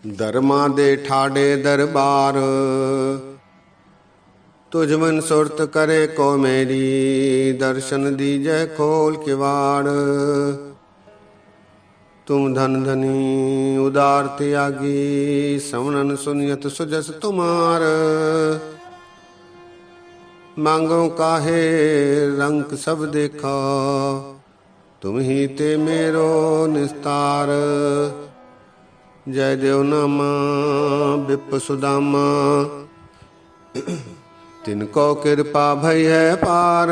दरमा दे ठाडे दरबार, तुझ मन सुरत करे को मेरी, दर्शन दीजय खोल किवाड़। तुम धन धनी उदार त्यागी, श्रवणन सुनियत सुजस तुम्हार। मांगो काहे रंक सब देखा, तुम ही ते मेरो निस्तार। जय देव नामा विप सुदामा, तिनको कृपा भई है पार।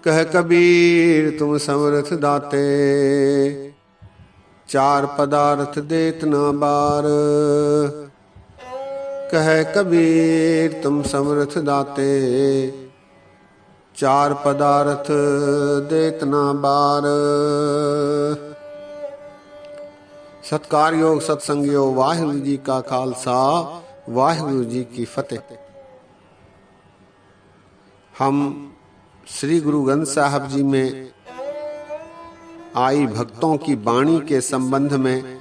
कह कबीर तुम समर्थ दाते, चार पदार्थ देत न बार। कह कबीर तुम समर्थ दाते, चार पदार्थ देत न बार। सत्कार योग सत्संग योग, वाहिगुरु जी का खालसा वाहिगुरु जी की फतेह। हम श्री गुरु ग्रंथ साहब जी में आई भक्तों की वाणी के संबंध में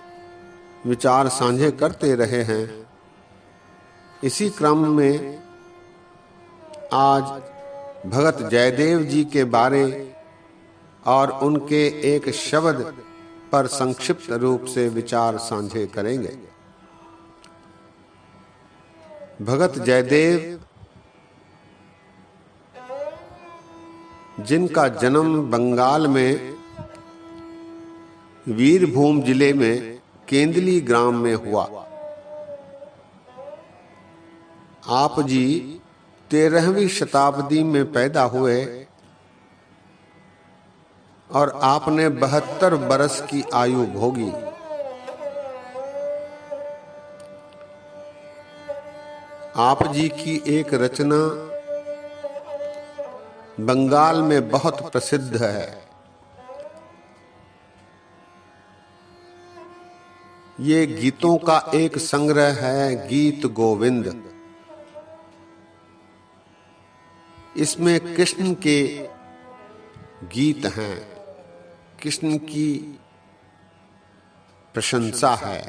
विचार साझे करते रहे हैं। इसी क्रम में आज भगत जयदेव जी के बारे और उनके एक शब्द पर संक्षिप्त रूप से विचार साझे करेंगे। भगत जयदेव, जिनका जन्म बंगाल में वीरभूम जिले में केंदली ग्राम में हुआ। आप जी 13वीं शताब्दी में पैदा हुए और आपने 72 बरस की आयु भोगी। आप जी की एक रचना बंगाल में बहुत प्रसिद्ध है। ये गीतों का एक संग्रह है, गीत गोविंद। इसमें कृष्ण के गीत हैं, कृष्ण की प्रशंसा है।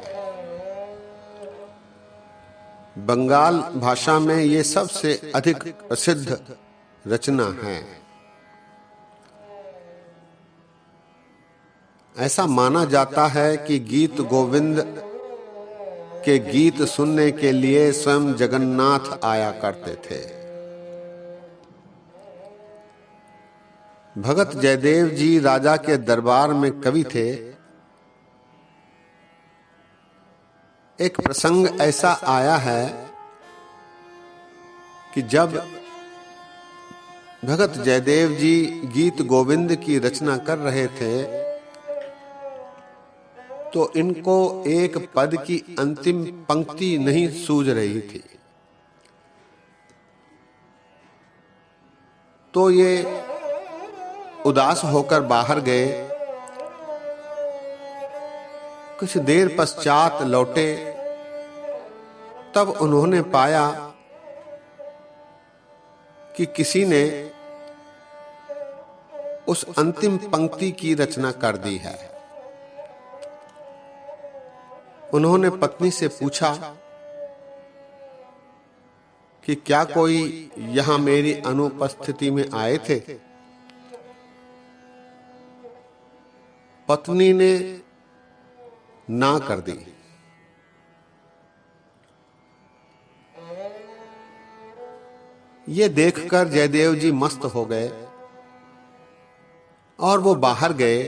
बंगाल भाषा में ये सबसे अधिक प्रसिद्ध रचना है। ऐसा माना जाता है कि गीत गोविंद के गीत सुनने के लिए स्वयं जगन्नाथ आया करते थे। भगत जयदेव जी राजा के दरबार में कवि थे। एक प्रसंग ऐसा आया है कि जब भगत जयदेव जी गीत गोविंद की रचना कर रहे थे तो इनको एक पद की अंतिम पंक्ति नहीं सूझ रही थी। तो ये उदास होकर बाहर गए। कुछ देर पश्चात लौटे, तब उन्होंने पाया कि किसी ने उस अंतिम पंक्ति की रचना कर दी है। उन्होंने पत्नी से पूछा कि क्या कोई यहां मेरी अनुपस्थिति में आए थे? पत्नी ने ना कर दी। ये देखकर जयदेव जी मस्त हो गए और वो बाहर गए।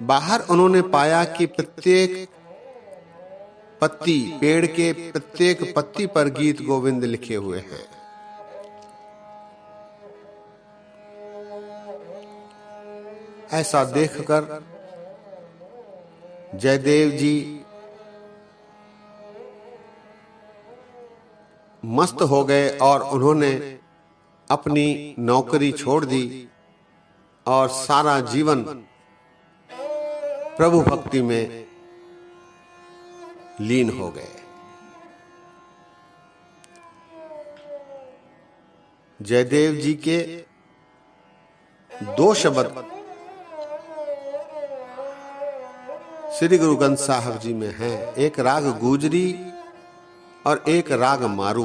बाहर उन्होंने पाया कि प्रत्येक पत्ती, पेड़ के प्रत्येक पत्ती पर गीत गोविंद लिखे हुए हैं। ऐसा देखकर जयदेव जी मस्त हो गए और उन्होंने अपनी नौकरी छोड़ दी और सारा जीवन प्रभु भक्ति में लीन हो गए। जयदेव जी के दो शब्द श्री गुरु ग्रंथ साहब जी में है। एक राग गुजरी और एक राग मारू।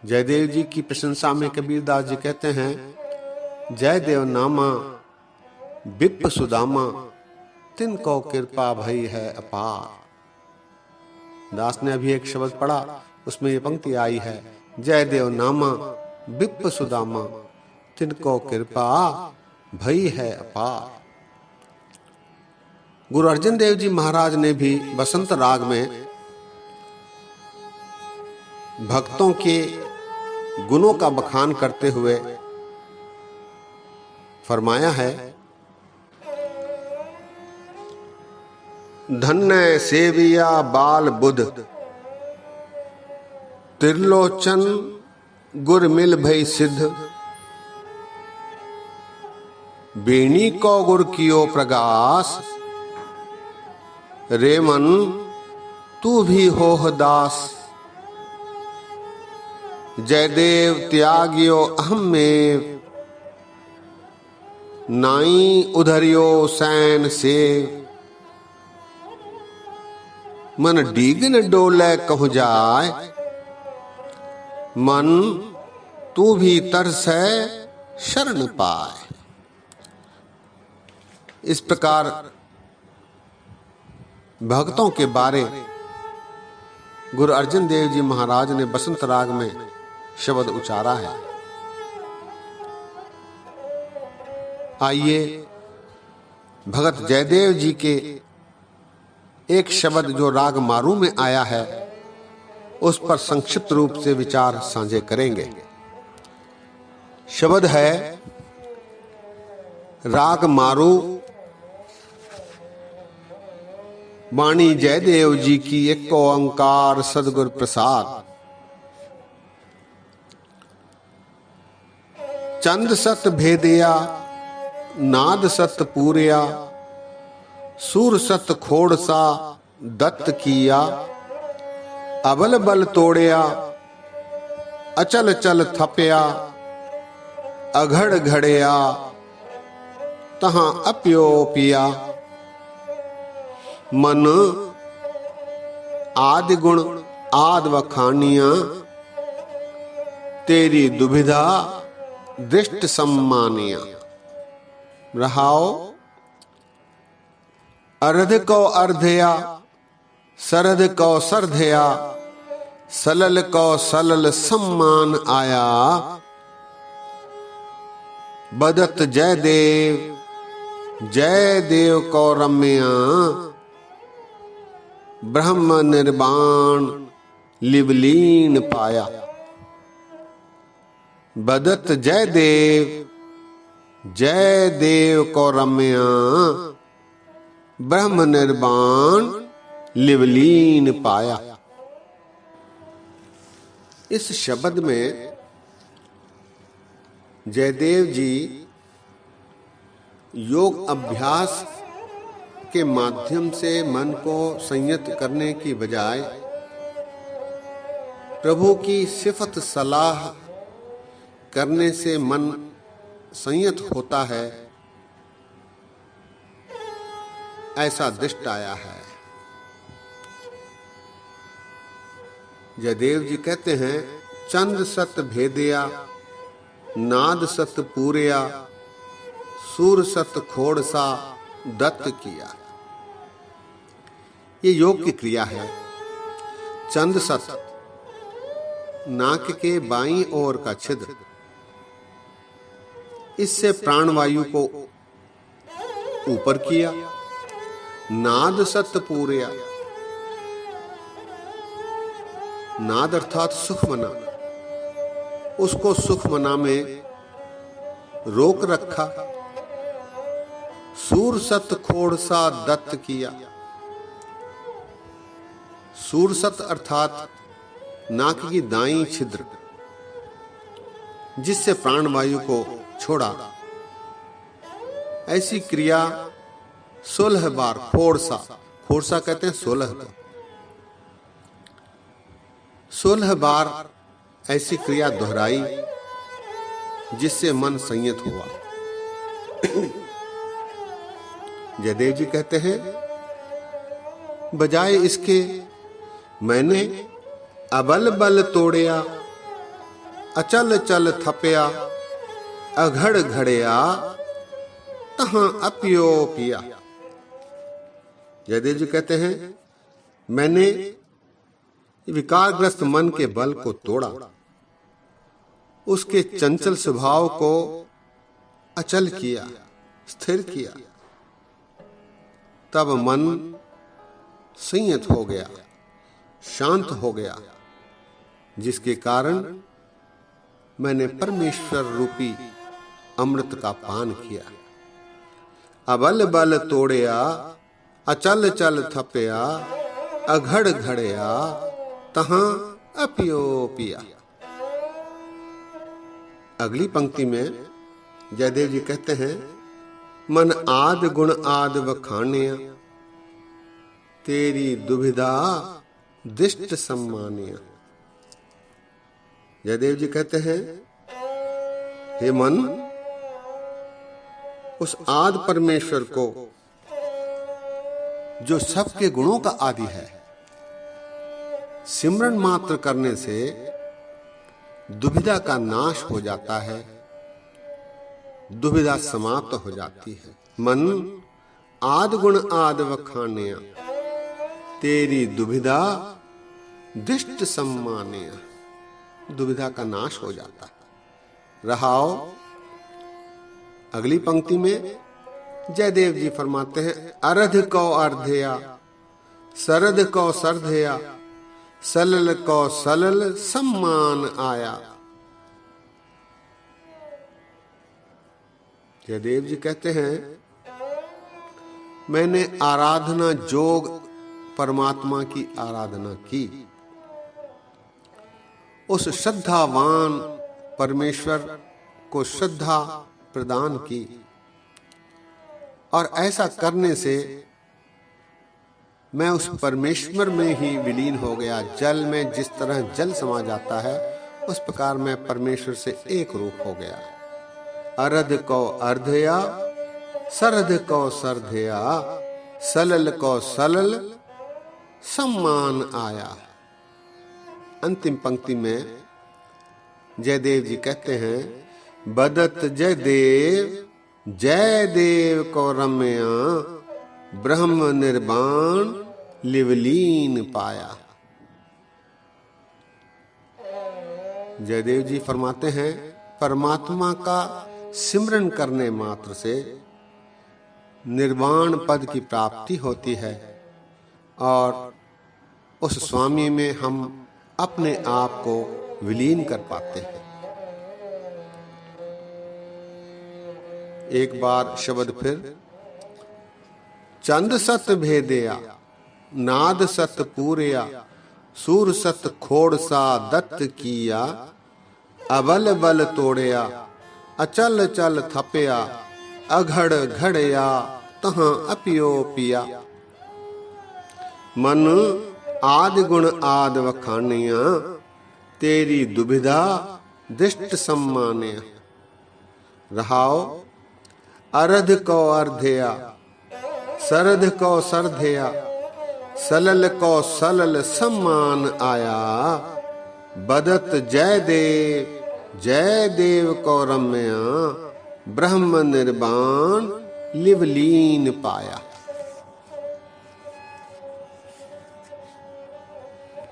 जयदेव जी की प्रशंसा में कबीरदास जी कहते हैं, जय देव नामा विप्र सुदामा, तिनको कृपा भई है अपार। दास ने अभी एक शब्द पढ़ा, उसमें ये पंक्ति आई है, जय देव नामा विप्र सुदामा, तिनको कृपा भई है अपार। गुरु अर्जन देव जी महाराज ने भी बसंत राग में भक्तों के गुणों का बखान करते हुए फरमाया है, धन्य सेविया बाल बुध, त्रिलोचन गुर मिल भई सिद्ध, बेणी को गुर कियो प्रगास, रे मन तू भी होह दास। जयदेव त्यागियो अहम में, नाई उधरियो सैन से, मन डीगन डोले कहु जाय, मन तू भी तरसै शरण पाए। इस प्रकार भक्तों के बारे गुरु अर्जन देव जी महाराज ने बसंत राग में शब्द उचारा है। आइए भगत जयदेव जी के एक शब्द जो राग मारू में आया है उस पर संक्षिप्त रूप से विचार साझे करेंगे। शब्द है, राग मारू वाणी जयदेव जी की एक ओंकार सदगुर प्रसाद। चंद सत भेदिया नाद सत पूरिया, सूर सत खोड़ सा दत्त किया, अबल बल तोड़िया अचल चल थपया, अघड़ घड़िया तहां अप्यो पिया। मन आदि गुण आद वखानिया, तेरी दुविधा दृष्ट सम्मानिया। रहाओ अर्ध को अर्धया, सरध को सरधया, सलल को सलल सम्मान आया। बदत जय देव को रम्या, ब्रह्म निर्वाण लिवलीन पाया। बदत जय देव को रम्या, ब्रह्म निर्वाण लिवलीन पाया। इस शब्द में जयदेव जी योग अभ्यास के माध्यम से मन को संयत करने की बजाय प्रभु की सिफत सलाह करने से मन संयत होता है, ऐसा दृष्ट आया है। जयदेव जी कहते हैं, चंद सत भेदिया नाद सत पूरिया, सूर सत खोड़ सा दत्त किया। ये योग की क्रिया है। चंद सत नाक के बाईं ओर का छिद्र, इससे प्राणवायु को ऊपर किया। नाद सत पूरिया, नाद अर्थात सुखमना, उसको सुखमना में रोक रखा। सूर सत खोड़ सा दत्त किया। सूर सत अर्थात नाक की दाईं छिद्र, जिससे प्राणवायु को छोड़ा। ऐसी क्रिया 16 बार खोड़सा कहते हैं 16 को, 16 बार ऐसी क्रिया दोहराई, जिससे मन संयत हुआ। जयदेव जी कहते हैं, बजाय इसके मैंने अबल बल तोड़या, अचल चल थपया, अघड़ घड़या, तहां अपियो पिया। जयदेव जी कहते हैं, मैंने विकारग्रस्त मन के बल को तोड़ा, उसके चंचल स्वभाव को अचल किया, स्थिर किया। तब मन संयत हो गया, शांत हो गया, जिसके कारण मैंने परमेश्वर रूपी अमृत का पान किया। अबल बल तोड़या, अचल चल थपया, अघड़ घड़या, तहां अपियो पिया। अगली पंक्ति में जयदेव जी कहते हैं, मन आद गुण आद बखानिया, तेरी दुविधा दिष्ट सम्मानिया। जयदेव जी कहते हैं, हे मन, उस आदि परमेश्वर को जो सबके गुणों का आदि है, सिमरन मात्र करने से दुविधा का नाश हो जाता है, दुविधा समाप्त हो जाती है। मन आद गुण आद वखानिया, तेरी दुविधा दिष्ट सम्मानिया। दुविधा का नाश हो जाता है। रहाओ अगली पंक्ति में जयदेव जी फरमाते हैं, अरध को अर्धया, सरद को सरधया, सलल को सलल सम्मान आया। जयदेव जी कहते हैं, मैंने आराधना जोग परमात्मा की आराधना की, उस श्रद्धावान परमेश्वर को श्रद्धा प्रदान की, और ऐसा करने से मैं उस परमेश्वर में ही विलीन हो गया। जल में जिस तरह जल समा जाता है, उस प्रकार मैं परमेश्वर से एक रूप हो गया। अरध को अर्धया, सरध को सरधया, सलल को सलल सम्मान आया। अंतिम पंक्ति में जयदेव जी कहते हैं, बदत जयदेव जयदेव को रम्या, ब्रह्म निर्वाण लिवलीन पाया। जयदेव जी फरमाते हैं, परमात्मा का सिमरन करने मात्र से निर्वाण पद की प्राप्ति होती है, और उस स्वामी में हम अपने आप को विलीन कर पाते हैं। एक बार शब्द फिर, चंद सत भेदया, नाद सत पूरया, सूर सत खोड़ सा दत्त किया, अबल बल तोड़या, अचल चल थपया, अघड़ घड़या, तहां अपियो पिया। मन आदि गुण आद वखानिया, तेरी दुविधा दिष्ट सम्मानिया। रहाओ अरध को अर्धया, सरध को सरधया, सलल को सलल सम्मान आया। बदत जय देव को रम्या, ब्रह्म निर्वाण लिवलीन पाया।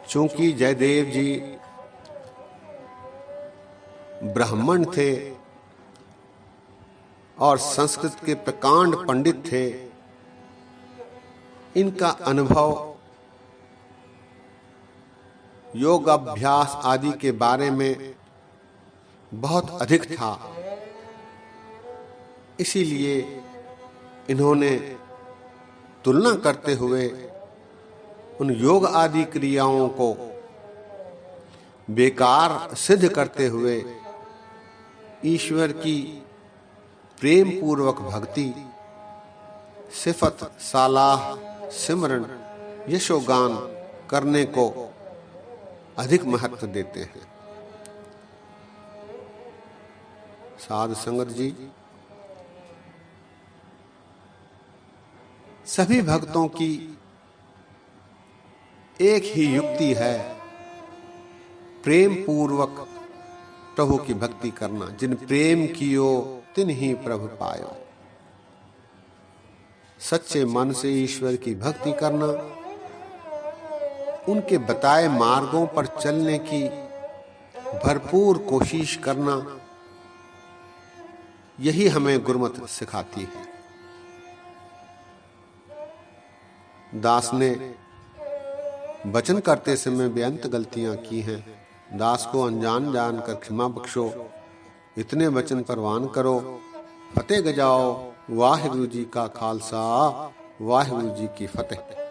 चूंकि जयदेव जी ब्राह्मण थे और संस्कृत के प्रकांड पंडित थे, इनका अनुभव योग अभ्यास आदि के बारे में बहुत अधिक था। इसीलिए इन्होंने तुलना करते हुए उन योग आदि क्रियाओं को बेकार सिद्ध करते हुए ईश्वर की प्रेम पूर्वक भक्ति, सिफत, सालाह, सिमरन, यशोगान करने को अधिक महत्व देते हैं। साध संगत जी, सभी भक्तों की एक ही युक्ति है, प्रेम पूर्वक प्रभु की भक्ति करना। जिन प्रेम कियो तिन ही प्रभु पायो। सच्चे मन से ईश्वर की भक्ति करना, उनके बताए मार्गों पर चलने की भरपूर कोशिश करना, यही हमें गुरमत सिखाती है। दास ने वचन करते समय बेअंत गलतियां की हैं। दास को अनजान जानकर क्षमा बख्शो। इतने वचन परवान करो। फतेह गजाओ। वाहिगुरु जी का खालसा, वाहिगुरु जी की फतेह।